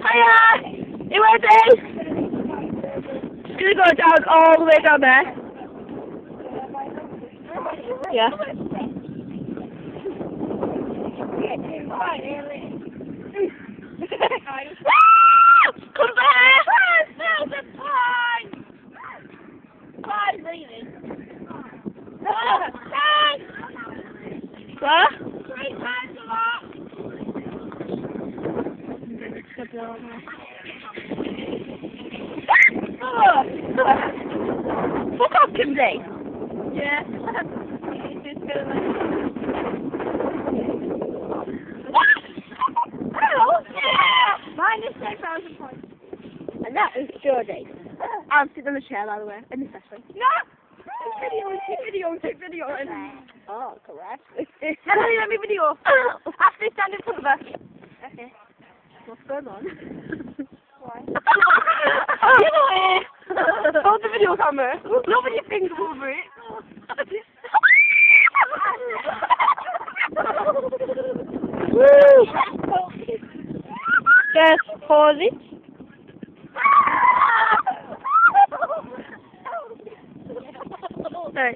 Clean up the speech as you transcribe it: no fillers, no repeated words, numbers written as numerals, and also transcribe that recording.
Hiya! You ready? It's gonna go down all the way down there. Yeah. Come back! There's a pine! Pine leaving. What? Great times a lot. Fuck off, Kimsey. Yeah. Minus 10,000 points. And that is Jodis. I'm sitting on the chair, by the way, in the session. No! Take video. Oh, correct. Let me video. After stand in front of us. Okay. What's going on? Why? Get away! Hold the video camera. Look at your fingers over it. Woo! Just pause it. Sorry.